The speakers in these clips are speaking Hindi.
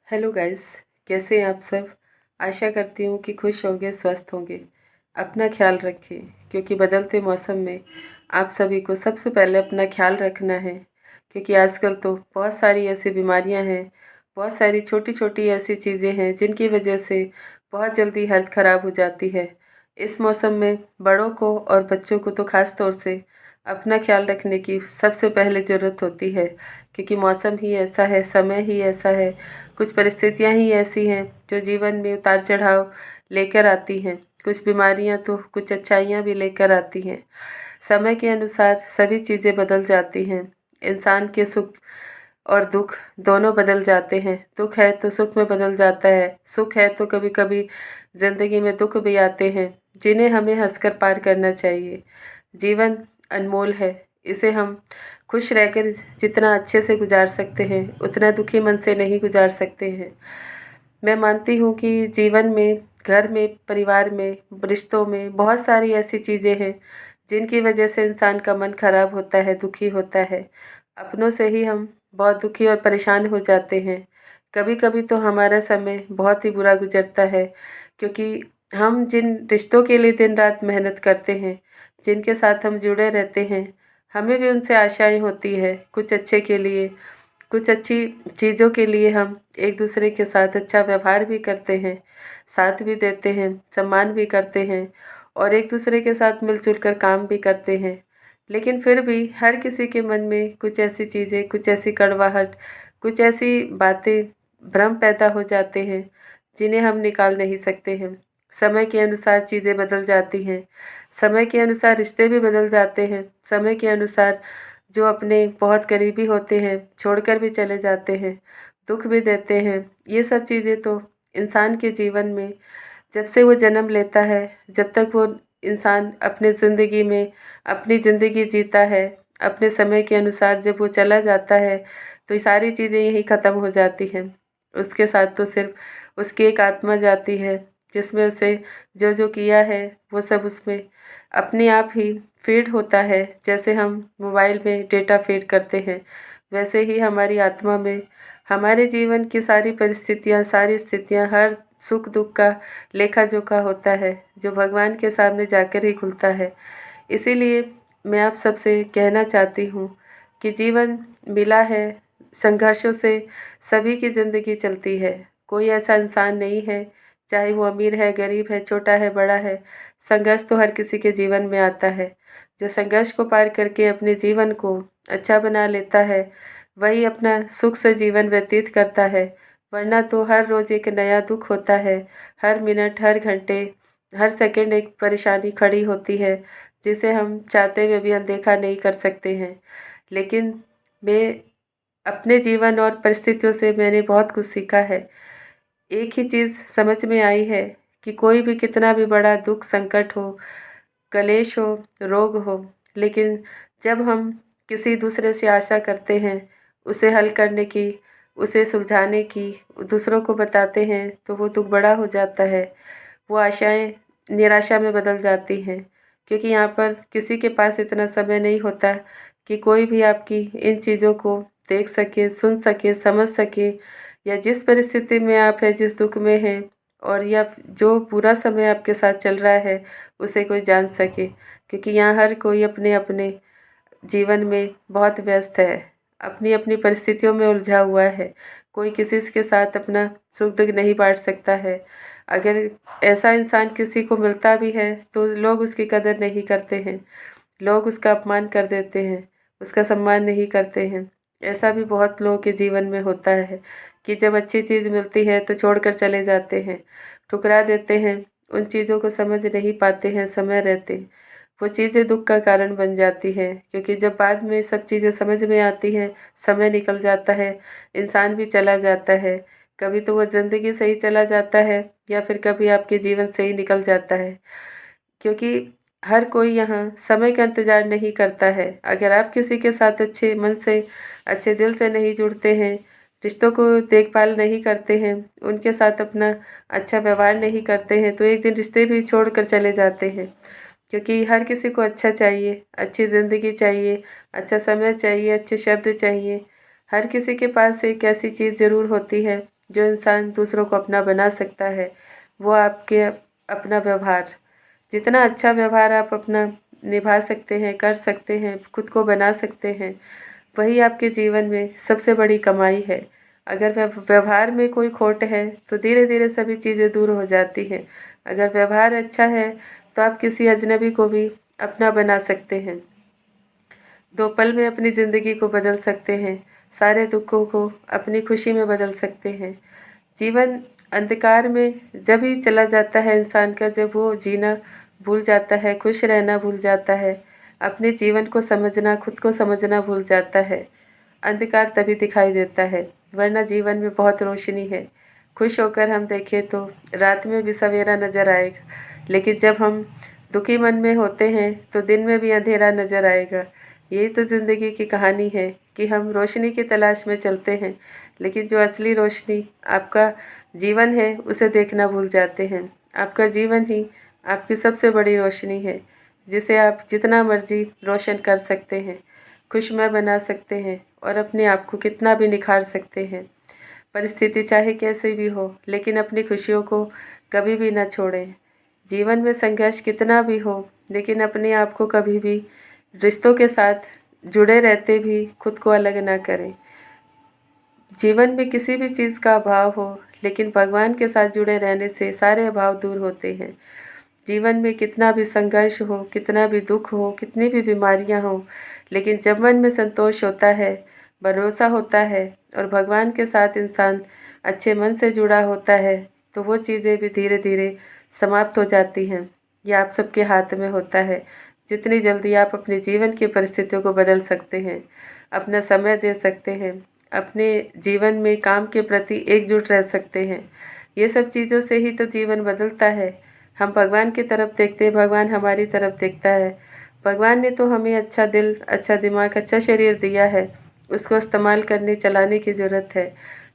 Hello guys. कैसे हैं आप सब। आशा करती हूँ कि खुश होंगे, स्वस्थ होंगे। अपना ख्याल रखें, क्योंकि बदलते मौसम में आप सभी को सबसे पहले अपना ख्याल रखना है। क्योंकि आजकल तो बहुत सारी ऐसी बीमारियां हैं, बहुत सारी छोटी छोटी ऐसी चीज़ें हैं जिनकी वजह से बहुत जल्दी हेल्थ ख़राब हो जाती है। इस मौसम में बड़ों को और बच्चों को तो ख़ास तौर से अपना ख्याल रखने की सबसे पहले ज़रूरत होती है। क्योंकि मौसम ही ऐसा है, समय ही ऐसा है, कुछ परिस्थितियाँ ही ऐसी हैं जो जीवन में उतार चढ़ाव लेकर आती हैं। कुछ बीमारियाँ तो कुछ अच्छाइयाँ भी लेकर आती हैं। समय के अनुसार सभी चीज़ें बदल जाती हैं। इंसान के सुख और दुख दोनों बदल जाते हैं। दुख है तो सुख में बदल जाता है, सुख है तो कभी कभी ज़िंदगी में दुख भी आते हैं, जिन्हें हमें हंसकर पार करना चाहिए। जीवन अनमोल है, इसे हम खुश रहकर जितना अच्छे से गुजार सकते हैं उतना दुखी मन से नहीं गुजार सकते हैं। मैं मानती हूँ कि जीवन में, घर में, परिवार में, रिश्तों में बहुत सारी ऐसी चीज़ें हैं जिनकी वजह से इंसान का मन खराब होता है, दुखी होता है। अपनों से ही हम बहुत दुखी और परेशान हो जाते हैं। कभी कभी तो हमारा समय बहुत ही बुरा गुजरता है, क्योंकि हम जिन रिश्तों के लिए दिन रात मेहनत करते हैं, जिनके साथ हम जुड़े रहते हैं, हमें भी उनसे आशाएं होती है कुछ अच्छे के लिए, कुछ अच्छी चीज़ों के लिए। हम एक दूसरे के साथ अच्छा व्यवहार भी करते हैं, साथ भी देते हैं, सम्मान भी करते हैं और एक दूसरे के साथ मिलजुल कर काम भी करते हैं। लेकिन फिर भी हर किसी के मन में कुछ ऐसी चीज़ें, कुछ ऐसी कड़वाहट, कुछ ऐसी बातें, भ्रम पैदा हो जाते हैं जिन्हें हम निकाल नहीं सकते हैं। समय के अनुसार चीज़ें बदल जाती हैं, समय के अनुसार रिश्ते भी बदल जाते हैं, समय के अनुसार जो अपने बहुत करीबी होते हैं छोड़कर भी चले जाते हैं, दुख भी देते हैं। ये सब चीज़ें तो इंसान के जीवन में जब से वो जन्म लेता है, जब तक वो इंसान अपने ज़िंदगी में अपनी ज़िंदगी जीता है, अपने समय के अनुसार जब वो चला जाता है तो ये सारी चीज़ें यहीं ख़त्म हो जाती हैं। उसके साथ तो सिर्फ उसकी एक आत्मा जाती है, जिसमें उसे जो जो किया है वो सब उसमें अपने आप ही फ़ीड होता है। जैसे हम मोबाइल में डेटा फ़ीड करते हैं, वैसे ही हमारी आत्मा में हमारे जीवन की सारी परिस्थितियाँ, सारी स्थितियाँ, हर सुख दुख का लेखा जोखा होता है, जो भगवान के सामने जाकर ही खुलता है। इसीलिए मैं आप सबसे कहना चाहती हूँ कि जीवन मिला है, संघर्षों से सभी की ज़िंदगी चलती है। कोई ऐसा इंसान नहीं है, चाहे वो अमीर है, गरीब है, छोटा है, बड़ा है, संघर्ष तो हर किसी के जीवन में आता है। जो संघर्ष को पार करके अपने जीवन को अच्छा बना लेता है, वही अपना सुख से जीवन व्यतीत करता है। वरना तो हर रोज़ एक नया दुख होता है, हर मिनट, हर घंटे, हर सेकंड एक परेशानी खड़ी होती है, जिसे हम चाहते हुए भी अनदेखा नहीं कर सकते हैं। लेकिन मैं अपने जीवन और परिस्थितियों से मैंने बहुत कुछ सीखा है। एक ही चीज़ समझ में आई है कि कोई भी कितना भी बड़ा दुख, संकट हो, कलेश हो, रोग हो, लेकिन जब हम किसी दूसरे से आशा करते हैं उसे हल करने की, उसे सुलझाने की, दूसरों को बताते हैं तो वो दुख बड़ा हो जाता है। वो आशाएँ निराशा में बदल जाती हैं, क्योंकि यहाँ पर किसी के पास इतना समय नहीं होता कि कोई भी आपकी इन चीज़ों को देख सके, सुन सके, समझ सके, या जिस परिस्थिति में आप हैं, जिस दुःख में हैं और या जो पूरा समय आपके साथ चल रहा है, उसे कोई जान सके। क्योंकि यहाँ हर कोई अपने-अपने जीवन में बहुत व्यस्त है, अपनी-अपनी परिस्थितियों में उलझा हुआ है। कोई किसी के साथ अपना सुख-दुःख नहीं बाँट सकता है। अगर ऐसा इंसान किसी को मिलता भी है, तो लोग उसकी कदर नहीं करते हैं। लोग उसका अपमान कर देते हैं, उसका सम्मान नहीं करते हैं। ऐसा भी बहुत लोगों के जीवन में होता है कि जब अच्छी चीज़ मिलती है तो छोड़कर चले जाते हैं, ठुकरा देते हैं, उन चीज़ों को समझ नहीं पाते हैं समय रहते। वो चीज़ें दुःख का कारण बन जाती हैं, क्योंकि जब बाद में सब चीज़ें समझ में आती हैं, समय निकल जाता है, इंसान भी चला जाता है। कभी तो वो ज़िंदगी से ही चला जाता है या फिर कभी आपके जीवन से ही निकल जाता है। क्योंकि हर कोई यहाँ समय का इंतज़ार नहीं करता है। अगर आप किसी के साथ अच्छे मन से, अच्छे दिल से नहीं जुड़ते हैं, रिश्तों को देखभाल नहीं करते हैं, उनके साथ अपना अच्छा व्यवहार नहीं करते हैं, तो एक दिन रिश्ते भी छोड़कर चले जाते हैं। क्योंकि हर किसी को अच्छा चाहिए, अच्छी ज़िंदगी चाहिए, अच्छा समय चाहिए, अच्छे शब्द चाहिए। हर किसी के पास एक ऐसी चीज़ ज़रूर होती है जो इंसान दूसरों को अपना बना सकता है वो आपके अपना व्यवहार, जितना अच्छा व्यवहार आप अपना निभा सकते हैं, कर सकते हैं, खुद को बना सकते हैं, वही आपके जीवन में सबसे बड़ी कमाई है। अगर व्यवहार में कोई खोट है तो धीरे धीरे सभी चीज़ें दूर हो जाती हैं। अगर व्यवहार अच्छा है तो आप किसी अजनबी को भी अपना बना सकते हैं। 2 पल में अपनी ज़िंदगी को बदल सकते हैं, सारे दुखों को अपनी खुशी में बदल सकते हैं। जीवन अंधकार में जब ही चला जाता है इंसान का, जब वो जीना भूल जाता है, खुश रहना भूल जाता है, अपने जीवन को समझना, खुद को समझना भूल जाता है। अंधकार तभी दिखाई देता है, वरना जीवन में बहुत रोशनी है। खुश होकर हम देखें तो रात में भी सवेरा नज़र आएगा, लेकिन जब हम दुखी मन में होते हैं तो दिन में भी अंधेरा नज़र आएगा। यही तो ज़िंदगी की कहानी है कि हम रोशनी की तलाश में चलते हैं, लेकिन जो असली रोशनी आपका जीवन है उसे देखना भूल जाते हैं। आपका जीवन ही आपकी सबसे बड़ी रोशनी है, जिसे आप जितना मर्जी रोशन कर सकते हैं, खुशमय बना सकते हैं और अपने आप को कितना भी निखार सकते हैं। परिस्थिति चाहे कैसी भी हो, लेकिन अपनी खुशियों को कभी भी ना छोड़ें। जीवन में संघर्ष कितना भी हो, लेकिन अपने आप को कभी भी रिश्तों के साथ जुड़े रहते भी खुद को अलग ना करें। जीवन में किसी भी चीज़ का अभाव हो, लेकिन भगवान के साथ जुड़े रहने से सारे अभाव दूर होते हैं। जीवन में कितना भी संघर्ष हो, कितना भी दुख हो, कितनी भी बीमारियां हो, लेकिन जब मन में संतोष होता है, भरोसा होता है और भगवान के साथ इंसान अच्छे मन से जुड़ा होता है, तो वो चीज़ें भी धीरे धीरे समाप्त हो जाती हैं। ये आप सबके हाथ में होता है। जितनी जल्दी आप अपने जीवन की परिस्थितियों को बदल सकते हैं, अपना समय दे सकते हैं, अपने जीवन में काम के प्रति एकजुट रह सकते हैं, ये सब चीज़ों से ही तो जीवन बदलता है। हम भगवान की तरफ देखते हैं, भगवान हमारी तरफ देखता है। भगवान ने तो हमें अच्छा दिल, अच्छा दिमाग, अच्छा शरीर दिया है, उसको इस्तेमाल करने चलाने की ज़रूरत है।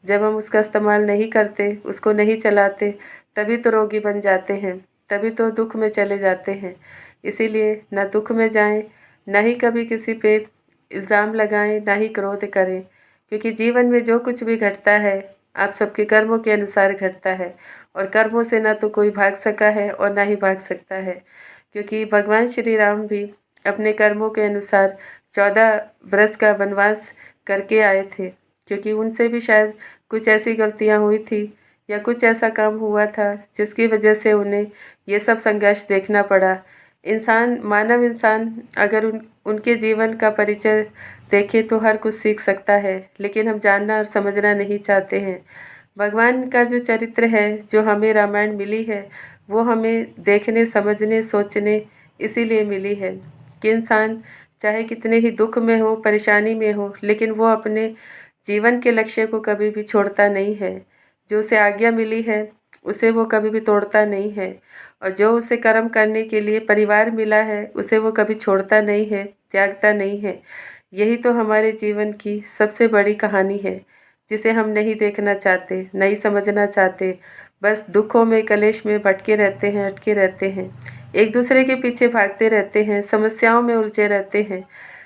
जब हम उसका इस्तेमाल नहीं करते, उसको नहीं चलाते, तभी तो रोगी बन जाते हैं, तभी तो दुख में चले जाते हैं। इसीलिए ना दुख में जाएं, ना ही कभी किसी पे इल्ज़ाम लगाएं, ना ही क्रोध करें, क्योंकि जीवन में जो कुछ भी घटता है आप सबके कर्मों के अनुसार घटता है और कर्मों से ना तो कोई भाग सका है और ना ही भाग सकता है, क्योंकि भगवान श्री राम भी अपने कर्मों के अनुसार 14 वर्ष का वनवास करके आए थे, क्योंकि उनसे भी शायद कुछ ऐसी गलतियां हुई थी या कुछ ऐसा काम हुआ था जिसकी वजह से उन्हें ये सब संघर्ष देखना पड़ा। इंसान, मानव इंसान अगर उनके जीवन का परिचय देखे तो हर कुछ सीख सकता है, लेकिन हम जानना और समझना नहीं चाहते हैं। भगवान का जो चरित्र है, जो हमें रामायण मिली है, वो हमें देखने, समझने, सोचने इसीलिए मिली है कि इंसान चाहे कितने ही दुख में हो, परेशानी में हो, लेकिन वो अपने जीवन के लक्ष्य को कभी भी छोड़ता नहीं है। जो उसे आज्ञा मिली है उसे वो कभी भी तोड़ता नहीं है, और जो उसे कर्म करने के लिए परिवार मिला है उसे वो कभी छोड़ता नहीं है, त्यागता नहीं है। यही तो हमारे जीवन की सबसे बड़ी कहानी है, जिसे हम नहीं देखना चाहते, नहीं समझना चाहते। बस दुखों में, कलेश में भटके रहते हैं, अटके रहते हैं, एक दूसरे के पीछे भागते रहते हैं, समस्याओं में उलझे रहते हैं।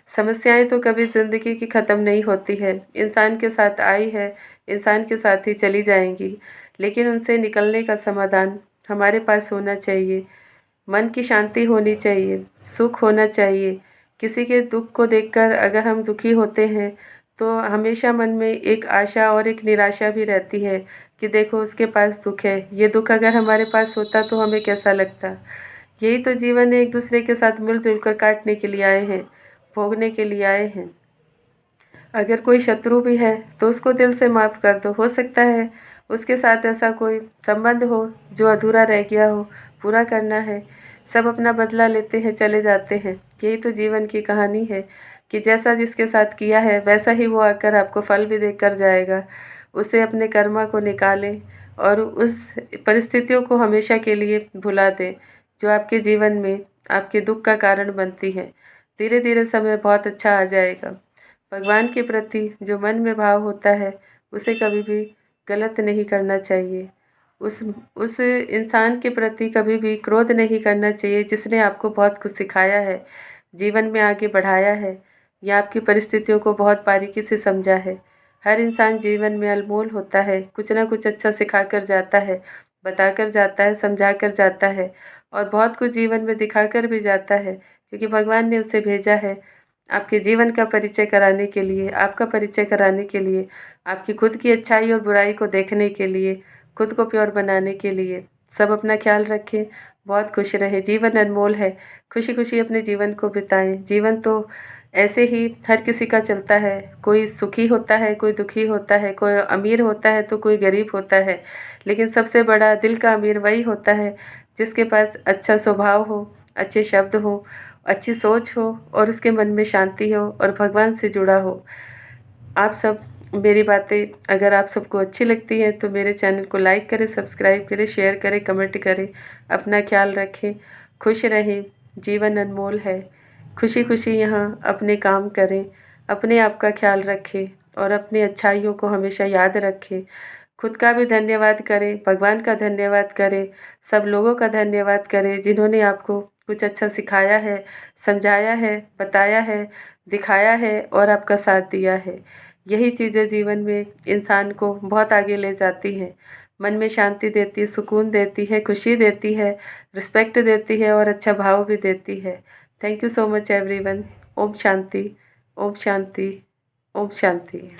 समस्याएं तो कभी ज़िंदगी की ख़त्म नहीं होती है, इंसान के साथ आई है, इंसान के साथ ही चली जाएंगी, लेकिन उनसे निकलने का समाधान हमारे पास होना चाहिए। मन की शांति होनी चाहिए, सुख होना चाहिए। किसी के दुख को देखकर अगर हम दुखी होते हैं तो हमेशा मन में एक आशा और एक निराशा भी रहती है कि देखो उसके पास दुख है, ये दुख अगर हमारे पास होता तो हमें कैसा लगता। यही तो जीवन है, एक दूसरे के साथ मिलजुल कर काटने के लिए आए हैं, भोगने के लिए आए हैं। अगर कोई शत्रु भी है तो उसको दिल से माफ़ कर दो, हो सकता है उसके साथ ऐसा कोई संबंध हो जो अधूरा रह गया हो, पूरा करना है। सब अपना बदला लेते हैं, चले जाते हैं। यही तो जीवन की कहानी है कि जैसा जिसके साथ किया है वैसा ही वो आकर आपको फल भी देकर कर जाएगा। उसे अपने कर्मा को निकालें और उस परिस्थितियों को हमेशा के लिए भुला दें जो आपके जीवन में आपके दुख का कारण बनती है। धीरे धीरे समय बहुत अच्छा आ जाएगा। भगवान के प्रति जो मन में भाव होता है उसे कभी भी गलत नहीं करना चाहिए। उस इंसान के प्रति कभी भी क्रोध नहीं करना चाहिए जिसने आपको बहुत कुछ सिखाया है, जीवन में आगे बढ़ाया है या आपकी परिस्थितियों को बहुत बारीकी से समझा है। हर इंसान जीवन में अनमोल होता है, कुछ ना कुछ अच्छा सिखा कर जाता है, बता कर जाता है, समझा कर जाता है और बहुत कुछ जीवन में दिखा कर भी जाता है, क्योंकि भगवान ने उसे भेजा है आपके जीवन का परिचय कराने के लिए, आपका परिचय कराने के लिए, आपकी खुद की अच्छाई और बुराई को देखने के लिए, खुद को प्योर बनाने के लिए। सब अपना ख्याल रखें, बहुत खुश रहें, जीवन अनमोल है, खुशी-खुशी अपने जीवन को बिताएँ। जीवन तो ऐसे ही हर किसी का चलता है, कोई सुखी होता है, कोई दुखी होता है, कोई अमीर होता है तो कोई गरीब होता है। लेकिन सबसे बड़ा दिल का अमीर वही होता है जिसके पास अच्छा स्वभाव हो, अच्छे शब्द हों, अच्छी सोच हो और उसके मन में शांति हो और भगवान से जुड़ा हो। आप सब मेरी बातें अगर आप सबको अच्छी लगती हैं तो मेरे चैनल को लाइक करें, सब्सक्राइब करें, शेयर करें, कमेंट करें। अपना ख़्याल रखें, खुश रहें, जीवन अनमोल है। खुशी-खुशी यहाँ अपने काम करें, अपने आप का ख़्याल रखें और अपनी अच्छाइयों को हमेशा याद रखें। खुद का भी धन्यवाद करें, भगवान का धन्यवाद करें, सब लोगों का धन्यवाद करें जिन्होंने आपको कुछ अच्छा सिखाया है, समझाया है, बताया है, दिखाया है और आपका साथ दिया है। यही चीज़ें जीवन में इंसान को बहुत आगे ले जाती हैं। मन में शांति देती है, सुकून देती है, खुशी देती है, रिस्पेक्ट देती है और अच्छा भाव भी देती है। Thank you so much everyone. ओम शांति, ओम शांति, ओम शांति।